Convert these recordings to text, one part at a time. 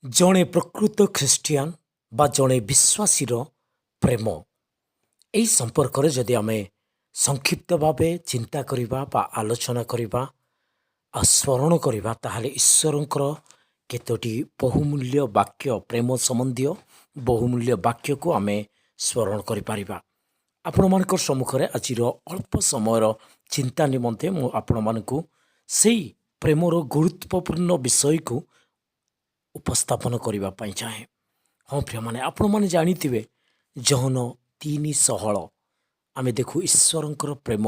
ଜଣେ ପ୍ରକୃତ ଖ୍ରୀଷ୍ଟିଆନ ବା ଜଣେ ବିଶ୍ୱାସୀର ପ୍ରେମ ଏହି ସମ୍ପର୍କରେ ଯଦି ଆମେ ସଂକ୍ଷିପ୍ତ ଭାବେ ଚିନ୍ତା କରିବା ବା ଆଲୋଚନା କରିବା ଆଉ ସ୍ମରଣ କରିବା ତାହେଲେ ଈଶ୍ୱରଙ୍କର କେତୋଟି ବହୁମୂଲ୍ୟ ବାକ୍ୟ ପ୍ରେମ ସମ୍ବନ୍ଧୀୟ ବହୁମୂଲ୍ୟ ବାକ୍ୟକୁ ଆମେ ସ୍ମରଣ କରିପାରିବା। ଆପଣମାନଙ୍କ ସମ୍ମୁଖରେ ଆଜିର ଅଳ୍ପ ସମୟର ଚିନ୍ତା ନିମନ୍ତେ ମୁଁ ଆପଣମାନଙ୍କୁ ସେଇ ପ୍ରେମର ଗୁରୁତ୍ୱପୂର୍ଣ୍ଣ ବିଷୟକୁ ଉପସ୍ଥାପନ କରିବା ପାଇଁ ଚାହେଁ। ହଁ ପ୍ରିୟମାନେ, ଆପଣମାନେ ଜାଣିଥିବେ ଜହନ 3:16 ଆମେ ଦେଖୁ ଈଶ୍ୱରଙ୍କର ପ୍ରେମ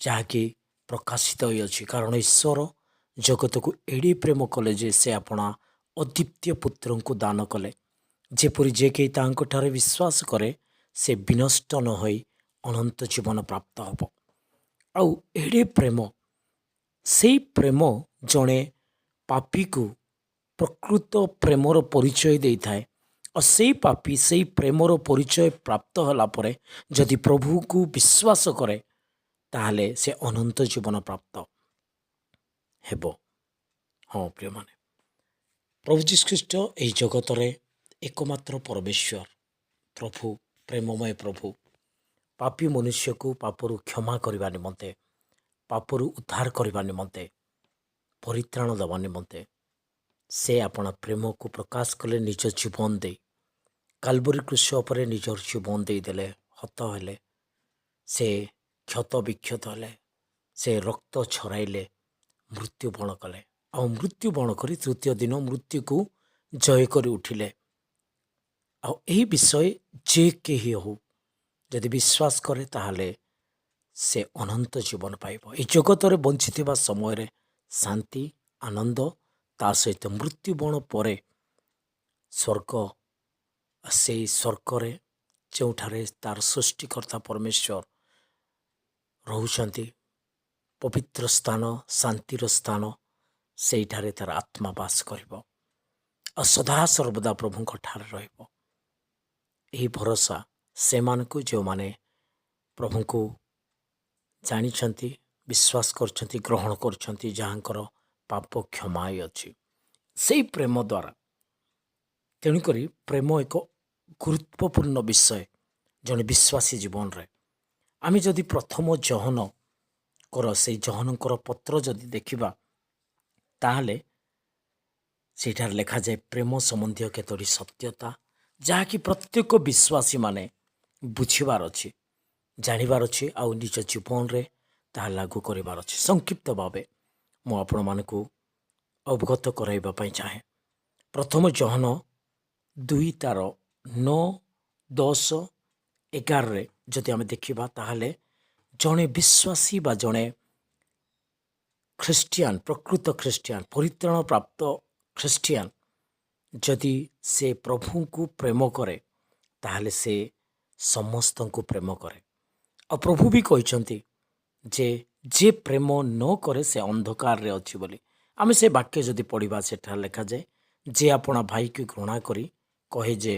ଯାହାକି ପ୍ରକାଶିତ ହୋଇଅଛି। କାରଣ ଈଶ୍ୱର ଜଗତକୁ ଏଡ଼େ ପ୍ରେମ କଲେ ଯେ ସେ ଆପଣା ଅଦ୍ୱିତୀୟ ପୁତ୍ରଙ୍କୁ ଦାନ କଲେ, ଯେପରି ଯେ କେହି ତାଙ୍କଠାରେ ବିଶ୍ୱାସ କରେ ସେ ବିନଷ୍ଟ ନ ହୋଇ ଅନନ୍ତ ଜୀବନ ପ୍ରାପ୍ତ ହେବ। ଆଉ ଏଡ଼େ ପ୍ରେମ, ସେଇ ପ୍ରେମ ଜଣେ ପାପୀକୁ ପ୍ରକୃତ ପ୍ରେମର ପରିଚୟ ଦେଇଥାଏ। ଆଉ ସେଇ ପାପୀ ସେଇ ପ୍ରେମର ପରିଚୟ ପ୍ରାପ୍ତ ହେଲା ପରେ ଯଦି ପ୍ରଭୁକୁ ବିଶ୍ୱାସ କରେ ତାହେଲେ ସେ ଅନନ୍ତ ଜୀବନ ପ୍ରାପ୍ତ ହେବ। ହଁ ପ୍ରିୟମାନେ, ପ୍ରଭୁ ଯୀଶୁ ଖ୍ରୀଷ୍ଟ ଏହି ଜଗତରେ ଏକମାତ୍ର ପରମେଶ୍ୱର ପ୍ରଭୁ, ପ୍ରେମମୟ ପ୍ରଭୁ ପାପୀ ମନୁଷ୍ୟକୁ ପାପରୁ କ୍ଷମା କରିବା ନିମନ୍ତେ, ପାପରୁ ଉଦ୍ଧାର କରିବା ନିମନ୍ତେ, ପରିତ୍ରାଣ ଦେବା ନିମନ୍ତେ ସେ ଆପଣା ପ୍ରେମକୁ ପ୍ରକାଶ କଲେ ନିଜ ଜୀବନ ଦେଇ। କାଲବରୀ କ୍ରୁଶ ଉପରେ ନିଜର ଜୀବନ ଦେଇଦେଲେ, ହତ ହେଲେ, ସେ କ୍ଷତ ବିକ୍ଷତ ହେଲେ, ସେ ରକ୍ତ ଛରାଇଲେ, ମୃତ୍ୟୁବରଣ କଲେ। ଆଉ ମୃତ୍ୟୁବରଣ କରି ତୃତୀୟ ଦିନ ମୃତ୍ୟୁକୁ ଜୟ କରି ଉଠିଲେ। ଆଉ ଏହି ବିଷୟ ଯେ କେହି ହଉ ଯଦି ବିଶ୍ୱାସ କରେ ତାହେଲେ ସେ ଅନନ୍ତ ଜୀବନ ପାଇବ। ଏହି ଜଗତରେ ବଞ୍ଚିଥିବା ସମୟରେ ଶାନ୍ତି, ଆନନ୍ଦ, ତା ସହିତ ମୃତ୍ୟୁବରଣ ପରେ ସ୍ୱର୍ଗ, ସେଇ ସ୍ୱର୍ଗରେ ଯେଉଁଠାରେ ତାର ସୃଷ୍ଟିକର୍ତ୍ତା ପରମେଶ୍ୱର ରହୁଛନ୍ତି, ପବିତ୍ର ସ୍ଥାନ, ଶାନ୍ତିର ସ୍ଥାନ, ସେଇଠାରେ ତାର ଆତ୍ମା ବାସ କରିବ ଆଉ ସଦାସର୍ବଦା ପ୍ରଭୁଙ୍କ ଠାରେ ରହିବ। ଏହି ଭରସା ସେମାନଙ୍କୁ ଯେଉଁମାନେ ପ୍ରଭୁଙ୍କୁ ଜାଣିଛନ୍ତି, ବିଶ୍ୱାସ କରୁଛନ୍ତି, ଗ୍ରହଣ କରୁଛନ୍ତି, ଯାହାଙ୍କର ପାପ କ୍ଷମା ଅଛି ସେଇ ପ୍ରେମ ଦ୍ୱାରା। ତେଣୁକରି ପ୍ରେମ ଏକ ଗୁରୁତ୍ୱପୂର୍ଣ୍ଣ ବିଷୟ ଜଣେ ବିଶ୍ୱାସୀ ଜୀବନରେ। ଆମେ ଯଦି ପ୍ରଥମ ଜହନଙ୍କର ସେଇ ଜହନଙ୍କର ପତ୍ର ଯଦି ଦେଖିବା ତାହେଲେ ସେଇଠାରେ ଲେଖାଯାଏ ପ୍ରେମ ସମ୍ବନ୍ଧୀୟ କେତୋଟି ସତ୍ୟତା ଯାହାକି ପ୍ରତ୍ୟେକ ବିଶ୍ୱାସୀମାନେ ବୁଝିବାର ଅଛି, ଜାଣିବାର ଅଛି ଆଉ ନିଜ ଜୀବନରେ ତାହା ଲାଗୁ କରିବାର ଅଛି। ସଂକ୍ଷିପ୍ତ ଭାବେ ମୁଁ ଆପଣମାନଙ୍କୁ ଅବଗତ କରାଇବା ପାଇଁ ଚାହେଁ। ପ୍ରଥମ ଜହନ 2:9-10-11 ଯଦି ଆମେ ଦେଖିବା ତାହେଲେ ଜଣେ ବିଶ୍ୱାସୀ ବା ଜଣେ ଖ୍ରୀଷ୍ଟିଆନ, ପ୍ରକୃତ ଖ୍ରୀଷ୍ଟିଆନ, ପରିତ୍ରାଣ ପ୍ରାପ୍ତ ଖ୍ରୀଷ୍ଟିଆନ ଯଦି ସେ ପ୍ରଭୁଙ୍କୁ ପ୍ରେମ କରେ ତାହେଲେ ସେ ସମସ୍ତଙ୍କୁ ପ୍ରେମ କରେ। ଆଉ ପ୍ରଭୁ ବି କହିଛନ୍ତି ଯେ ଯିଏ ପ୍ରେମ ନ କରେ ସେ ଅନ୍ଧକାରରେ ଅଛି ବୋଲି। ଆମେ ସେ ବାକ୍ୟ ଯଦି ପଢ଼ିବା ସେଠାରେ ଲେଖାଯାଏ ଯେ ଆପଣା ଭାଇକୁ ଘୃଣା କରି କହେ ଯେ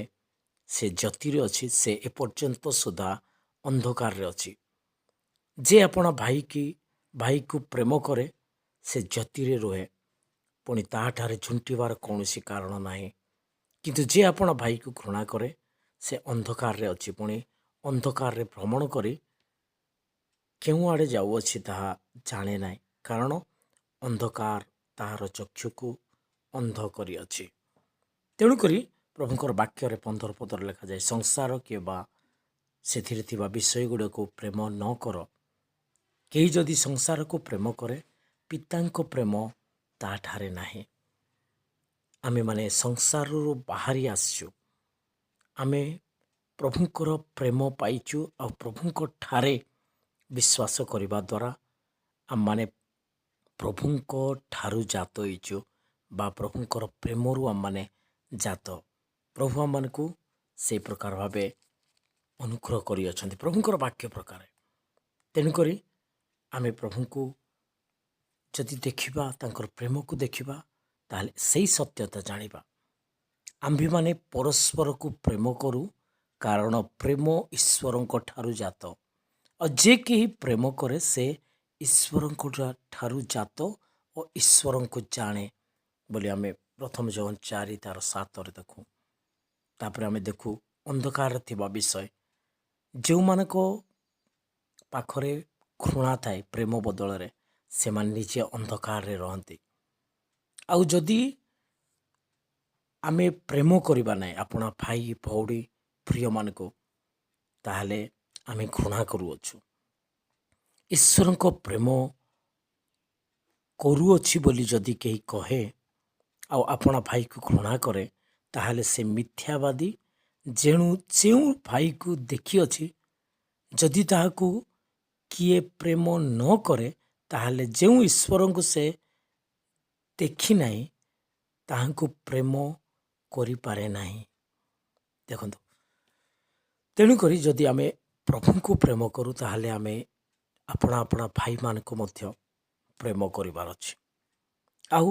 ସେ ଜ୍ୟୋତିରେ ଅଛି, ସେ ଏପର୍ଯ୍ୟନ୍ତ ସୁଦ୍ଧା ଅନ୍ଧକାରରେ ଅଛି। ଯେ ଆପଣା ଭାଇକୁ ପ୍ରେମ କରେ ସେ ଜ୍ୟୋତିରେ ରୁହେ, ପୁଣି ତାହାଠାରେ ଝୁଣ୍ଟିବାର କୌଣସି କାରଣ ନାହିଁ। କିନ୍ତୁ ଯିଏ ଆପଣା ଭାଇକୁ ଘୃଣା କରେ ସେ ଅନ୍ଧକାରରେ ଅଛି, ପୁଣି ଅନ୍ଧକାରରେ ଭ୍ରମଣ କରି କେଉଁ ଆଡ଼େ ଯାଉଅଛି ତାହା ଜାଣେ ନାହିଁ, କାରଣ ଅନ୍ଧକାର ତାହାର ଚକ୍ଷୁକୁ ଅନ୍ଧ କରିଅଛି। ତେଣୁକରି ପ୍ରଭୁଙ୍କର ବାକ୍ୟରେ 15 ପଦରେ ଲେଖାଯାଏ ସଂସାର କିମ୍ବା ସେଥିରେ ଥିବା ବିଷୟ ଗୁଡ଼ିକୁ ପ୍ରେମ ନ କର। କେହି ଯଦି ସଂସାରକୁ ପ୍ରେମ କରେ ପିତାଙ୍କ ପ୍ରେମ ତାଠାରେ ନାହିଁ। ଆମେମାନେ ସଂସାରରୁ ବାହାରି ଆସିଛୁ, ଆମେ ପ୍ରଭୁଙ୍କର ପ୍ରେମ ପାଇଛୁ ଆଉ ପ୍ରଭୁଙ୍କ ଠାରେ ବିଶ୍ୱାସ କରିବା ଦ୍ୱାରା ଆମମାନେ ପ୍ରଭୁଙ୍କ ଠାରୁ ଜାତ ହେଇଛୁ ବା ପ୍ରଭୁଙ୍କର ପ୍ରେମରୁ ଆମମାନେ ଜାତ। ପ୍ରଭୁ ଆମମାନଙ୍କୁ ସେଇ ପ୍ରକାର ଭାବେ ଅନୁଗ୍ରହ କରିଅଛନ୍ତି ପ୍ରଭୁଙ୍କର ବାକ୍ୟ ପ୍ରକାରେ। ତେଣୁକରି ଆମେ ପ୍ରଭୁଙ୍କୁ ଯଦି ଦେଖିବା, ତାଙ୍କର ପ୍ରେମକୁ ଦେଖିବା, ତାହେଲେ ସେଇ ସତ୍ୟତା ଜାଣିବା। ଆମ୍ଭେମାନେ ପରସ୍ପରକୁ ପ୍ରେମ କରୁ କାରଣ ପ୍ରେମ ଈଶ୍ୱରଙ୍କ ଠାରୁ ଜାତ। ଆଉ ଯେ କେହି ପ୍ରେମ କରେ ସେ ଈଶ୍ୱରଙ୍କ ଠାରୁ ଜାତ ଓ ଈଶ୍ୱରଙ୍କୁ ଜାଣେ ବୋଲି ଆମେ ପ୍ରଥମ ଜହନ 4 ତାର 7 ଦେଖୁ। ତାପରେ ଆମେ ଦେଖୁ ଅନ୍ଧକାରରେ ଥିବା ବିଷୟ। ଯେଉଁମାନଙ୍କ ପାଖରେ ଘୃଣା ଥାଏ ପ୍ରେମ ବଦଳରେ, ସେମାନେ ନିଜେ ଅନ୍ଧକାରରେ ରହନ୍ତି। ଆଉ ଯଦି ଆମେ ପ୍ରେମ କରିବା ନାହିଁ ଆପଣା ଭାଇ ଭଉଣୀ ପ୍ରିୟମାନଙ୍କୁ, ତାହେଲେ ଆମେ ଘୃଣା କରୁଅଛୁ। ଈଶ୍ୱରଙ୍କ ପ୍ରେମ କରୁଅଛି ବୋଲି ଯଦି କେହି କହେ ଆଉ ଆପଣା ଭାଇକୁ ଘୃଣା କରେ, ତାହେଲେ ସେ ମିଥ୍ୟାବାଦୀ। ଯେଉଁ ଭାଇକୁ ଦେଖିଅଛି, ଯଦି ତାହାକୁ କିଏ ପ୍ରେମ ନ କରେ, ତାହେଲେ ଯେଉଁ ଈଶ୍ୱରଙ୍କୁ ସେ ଦେଖିନାହିଁ ତାହାଙ୍କୁ ପ୍ରେମ କରିପାରେ ନାହିଁ। ଦେଖନ୍ତୁ, ତେଣୁକରି ଯଦି ଆମେ ପ୍ରଭୁଙ୍କୁ ପ୍ରେମ କରୁ, ତାହେଲେ ଆମେ ଆପଣା ଆପଣା ଭାଇମାନଙ୍କୁ ମଧ୍ୟ ପ୍ରେମ କରିବାର ଅଛି। ଆଉ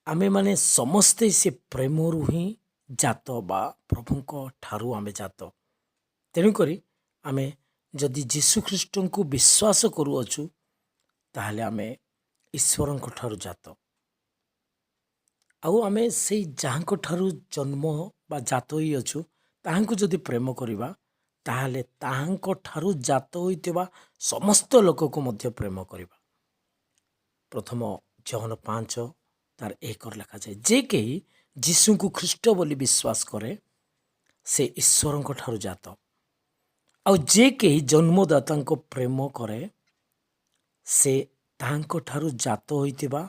ଆମେମାନେ ସମସ୍ତେ ସେ ପ୍ରେମରୁ ହିଁ ଜାତ ବା ପ୍ରଭୁଙ୍କ ଠାରୁ ଆମେ ଜାତ। ତେଣୁକରି ଆମେ ଯଦି ଯୀଶୁଖ୍ରୀଷ୍ଟଙ୍କୁ ବିଶ୍ୱାସ କରୁଅଛୁ, ତାହେଲେ ଆମେ ଈଶ୍ୱରଙ୍କ ଠାରୁ ଜାତ। ଆଉ ଆମେ ସେଇ ଯାହାଙ୍କ ଠାରୁ ଜନ୍ମ ବା ଜାତ ହୋଇଅଛୁ, ତାହାଙ୍କୁ ଯଦି ପ୍ରେମ କରିବା, ତାହେଲେ ତାହାଙ୍କ ଠାରୁ ଜାତ ହୋଇଥିବା ସମସ୍ତ ଲୋକକୁ ମଧ୍ୟ ପ୍ରେମ କରିବା। ପ୍ରଥମ ଜହନ 5 ତାର 1 ଲେଖାଯାଏ, ଯେ କେହି ଯୀଶୁଙ୍କୁ ଖ୍ରୀଷ୍ଟ ବୋଲି ବିଶ୍ୱାସ କରେ, ସେ ଈଶ୍ୱରଙ୍କ ଠାରୁ ଜାତ। ଆଉ ଯେ କେହି ଜନ୍ମଦାତାଙ୍କ ପ୍ରେମ କରେ, ସେ ତାହାଙ୍କ ଠାରୁ ଜାତ ହୋଇଥିବା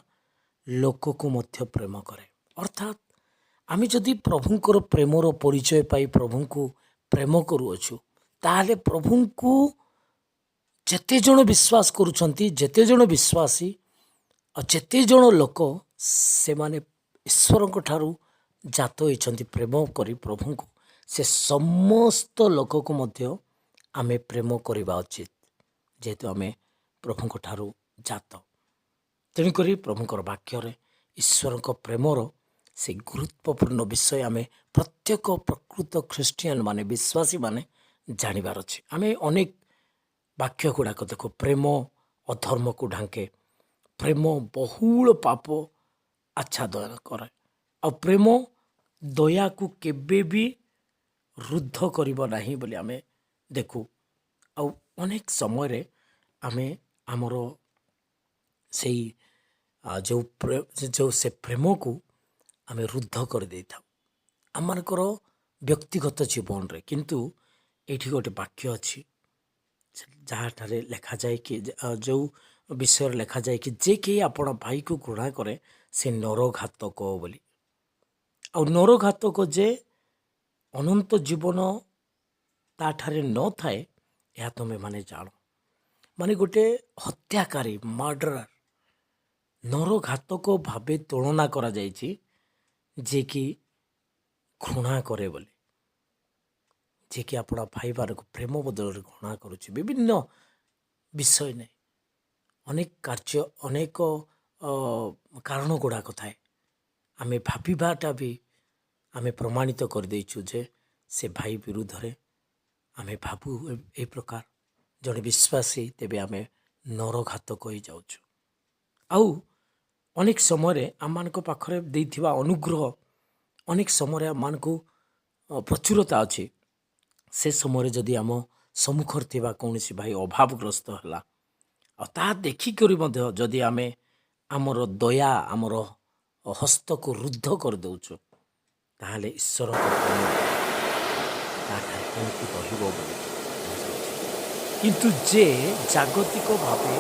ଲୋକକୁ ମଧ୍ୟ ପ୍ରେମ କରେ। ଅର୍ଥାତ୍ ଆମେ ଯଦି ପ୍ରଭୁଙ୍କର ପ୍ରେମର ପରିଚୟ ପାଇ ପ୍ରଭୁଙ୍କୁ ପ୍ରେମ କରୁଅଛୁ, ତାହେଲେ ପ୍ରଭୁଙ୍କୁ ଯେତେଜଣ ବିଶ୍ୱାସ କରୁଛନ୍ତି, ଯେତେଜଣ ବିଶ୍ୱାସୀ ଆଉ ଯେତେଜଣ ଲୋକ, ସେମାନେ ଈଶ୍ୱରଙ୍କ ଠାରୁ ଜାତ ହୋଇଛନ୍ତି ପ୍ରେମ କରି ପ୍ରଭୁଙ୍କୁ, ସେ ସମସ୍ତ ଲୋକକୁ ମଧ୍ୟ ଆମେ ପ୍ରେମ କରିବା ଉଚିତ, ଯେହେତୁ ଆମେ ପ୍ରଭୁଙ୍କ ଠାରୁ ଜାତ। ତେଣୁକରି ପ୍ରଭୁଙ୍କର ବାକ୍ୟରେ ଈଶ୍ୱରଙ୍କ ପ୍ରେମର ସେ ଗୁରୁତ୍ୱପୂର୍ଣ୍ଣ ବିଷୟ ଆମେ ପ୍ରତ୍ୟେକ ପ୍ରକୃତ ଖ୍ରୀଷ୍ଟିଆନ ମାନେ, ବିଶ୍ୱାସୀ ମାନେ ଜାଣିବାର ଅଛି। ଆମେ ଅନେକ ବାକ୍ୟ ଗୁଡ଼ାକ ଦେଖୁ, ପ୍ରେମ ଅଧର୍ମକୁ ଢାଙ୍କେ, ପ୍ରେମ ବହୁଳ ପାପ ଆଚ୍ଛାଦନ କରେ, ଆଉ ପ୍ରେମ ଦୟାକୁ କେବେ ବି ରୁଦ୍ଧ କରିବ ନାହିଁ ବୋଲି ଆମେ ଦେଖୁ। ଆଉ ଅନେକ ସମୟରେ ଆମେ ଆମର ସେଇ ଯେଉଁ ସେ ପ୍ରେମକୁ ଆମେ ରୁଦ୍ଧ କରିଦେଇଥାଉ ଆମମାନଙ୍କର ବ୍ୟକ୍ତିଗତ ଜୀବନରେ। କିନ୍ତୁ ଏଇଠି ଗୋଟେ ବାକ୍ୟ ଅଛି, ଯାହାଠାରେ ଲେଖାଯାଏ କି, ଯେଉଁ ବିଷୟରେ ଲେଖାଯାଏ କି, ଯେ କେହି ଆପଣ ଭାଇକୁ ଘୃଣା କରେ, ସେ ନରଘାତକ ବୋଲି। ଆଉ ନରଘାତକ ଯେ ଅନନ୍ତ ଜୀବନ ତାଠାରେ ନଥାଏ, ଏହା ତୁମେ ମାନେ ଜାଣ। ମାନେ ଗୋଟେ ହତ୍ୟାକାରୀ, ମର୍ଡରର, ନରଘାତକ ଭାବେ ତୁଳନା କରାଯାଇଛି, ଯେ କି ଘୃଣା କରେ ବୋଲି, ଯେ କି ଆପଣ ଭାଇମାନଙ୍କୁ ପ୍ରେମ ବଦଳରେ ଘୃଣା କରୁଛି। ବିଭିନ୍ନ ବିଷୟ ନେଇ ଅନେକ କାର୍ଯ୍ୟ, ଅନେକ କାରଣ ଗୁଡ଼ାକ ଥାଏ। ଆମେ ଭାବିବାଟା ବି ଆମେ ପ୍ରମାଣିତ କରିଦେଇଛୁ ଯେ ସେ ଭାଇ ବିରୁଦ୍ଧରେ ଆମେ ଭାବୁ ଏ ପ୍ରକାର ଜଣେ ବିଶ୍ୱାସୀ, ତେବେ ଆମେ ନରଘାତକ ହୋଇଯାଉଛୁ। ଆଉ ଅନେକ ସମୟରେ ଆମମାନଙ୍କ ପାଖରେ ଦେଇଥିବା ଅନୁଗ୍ରହ, ଅନେକ ସମୟରେ ଆମମାନଙ୍କୁ ପ୍ରଚୁରତା ଅଛି, ସେ ସମୟରେ ଯଦି ଆମ ସମ୍ମୁଖରେ ଥିବା କୌଣସି ଭାଇ ଅଭାବଗ୍ରସ୍ତ ହେଲା, ଆଉ ତାହା ଦେଖିକରି ମଧ୍ୟ ଯଦି ଆମେ ଆମର ଦୟା, ଆମର ହସ୍ତକୁ ରୁଦ୍ଧ କରିଦେଉଛୁ, ତାହେଲେ ଈଶ୍ୱରଙ୍କ ପ୍ରେମ ତାଠାରେ କେମିତି ରହିବ ବୋଲି କୁହାଯାଉଛି। କିନ୍ତୁ ଯେ ଜାଗତିକ ଭାବେ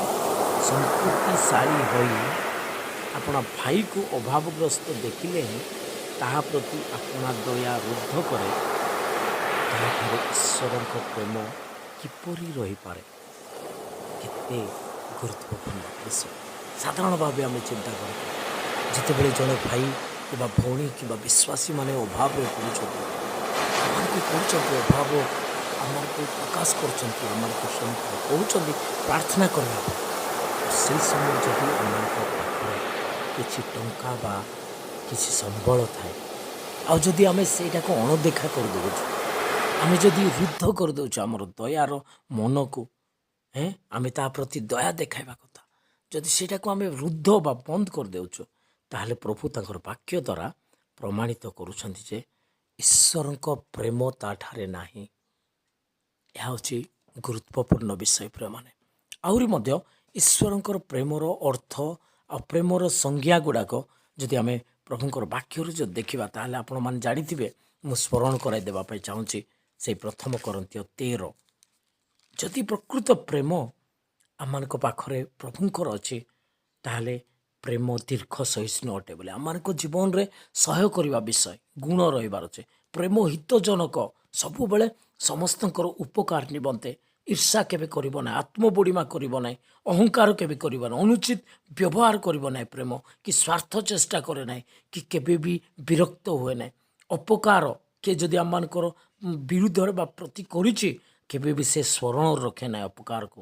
ସମ୍ପତ୍ତିଶାଳୀ ହୋଇ ଆପଣ ଭାଇକୁ ଅଭାବଗ୍ରସ୍ତ ଦେଖିଲେ ହିଁ ତାହା ପ୍ରତି ଆପଣା ଦୟା ରୁଦ୍ଧ କରେ, ତାହାଠାରେ ଈଶ୍ୱରଙ୍କ ପ୍ରେମ କିପରି ରହିପାରେ? କେତେ ଗୁରୁତ୍ୱପୂର୍ଣ୍ଣ ବିଷୟ। ସାଧାରଣ ଭାବେ ଆମେ ଚିନ୍ତା କରିଥାଉ, ଯେତେବେଳେ ଜଣେ ଭାଇ କିମ୍ବା ଭଉଣୀ କିମ୍ବା ବିଶ୍ୱାସୀମାନେ ଅଭାବରେ ପଡ଼ୁଛନ୍ତି, ଆମମାନଙ୍କୁ କହୁଛନ୍ତି, ଅଭାବ ଆମମାନଙ୍କୁ ପ୍ରକାଶ କରୁଛନ୍ତି, ଆମମାନଙ୍କୁ ସମ୍ମୁଖରେ କହୁଛନ୍ତି ପ୍ରାର୍ଥନା କରିବା ପାଇଁ। ସେହି ସମୟରେ ଯଦି ଆମମାନଙ୍କ ପାଖରେ କିଛି ଟଙ୍କା ବା କିଛି ସମ୍ବଳ ଥାଏ, ଆଉ ଯଦି ଆମେ ସେଇଟାକୁ ଅଣଦେଖା କରିଦେଉଛୁ, ଆମେ ଯଦି ରୁଦ୍ଧ କରିଦେଉଛୁ ଆମର ଦୟାର ମନକୁ, ଆମେ ତା ପ୍ରତି ଦୟା ଦେଖାଇବା କଥା, ଯଦି ସେଇଟାକୁ ଆମେ ରୁଦ୍ଧ ବା ବନ୍ଦ କରିଦେଉଛୁ, ତାହେଲେ ପ୍ରଭୁ ତାଙ୍କର ବାକ୍ୟ ଦ୍ୱାରା ପ୍ରମାଣିତ କରୁଛନ୍ତି ଯେ ଈଶ୍ୱରଙ୍କ ପ୍ରେମ ତାଠାରେ ନାହିଁ। ଏହା ହେଉଛି ଗୁରୁତ୍ୱପୂର୍ଣ୍ଣ ବିଷୟ ପ୍ରିୟମାନେ। ଆହୁରି ମଧ୍ୟ ଈଶ୍ୱରଙ୍କର ପ୍ରେମର ଅର୍ଥ ଆଉ ପ୍ରେମର ସଂଜ୍ଞା ଗୁଡ଼ାକ ଯଦି ଆମେ ପ୍ରଭୁଙ୍କର ବାକ୍ୟରୁ ଯଦି ଦେଖିବା ତାହେଲେ ଆପଣମାନେ ଜାଣିଥିବେ। ମୁଁ ସ୍ମରଣ କରାଇ ଦେବା ପାଇଁ ଚାହୁଁଛି ସେଇ 1 Corinthians 13। ଯଦି ପ୍ରକୃତ ପ୍ରେମ ଆମମାନଙ୍କ ପାଖରେ ପ୍ରଭୁଙ୍କର ଅଛି ତାହେଲେ ପ୍ରେମ ଦୀର୍ଘ ସହିଷ୍ଣୁ ଅଟେ ବୋଲି ଆମମାନଙ୍କ ଜୀବନରେ ସହ୍ୟ କରିବା ବିଷୟ ଗୁଣ ରହିବାର ଅଛି। ପ୍ରେମ ହିତଜନକ, ସବୁବେଳେ ସମସ୍ତଙ୍କର ଉପକାର ନିମନ୍ତେ ଈର୍ଷା କେବେ କରିବ ନାହିଁ, ଆତ୍ମବୋଡ଼ିମା କରିବ ନାହିଁ, ଅହଙ୍କାର କେବେ କରିବ ନାହିଁ, ଅନୁଚିତ ବ୍ୟବହାର କରିବ ନାହିଁ। ପ୍ରେମ କି ସ୍ୱାର୍ଥ ଚେଷ୍ଟା କରେ ନାହିଁ, କି କେବେ ବି ବିରକ୍ତ ହୁଏ ନାହିଁ। ଅପକାର କିଏ ଯଦି ଆମମାନଙ୍କର ବିରୁଦ୍ଧରେ ବା ପ୍ରତି କରିଛି କେବେ ବି ସେ ସ୍ମରଣ ରଖେ ନାହିଁ ଅପକାରକୁ।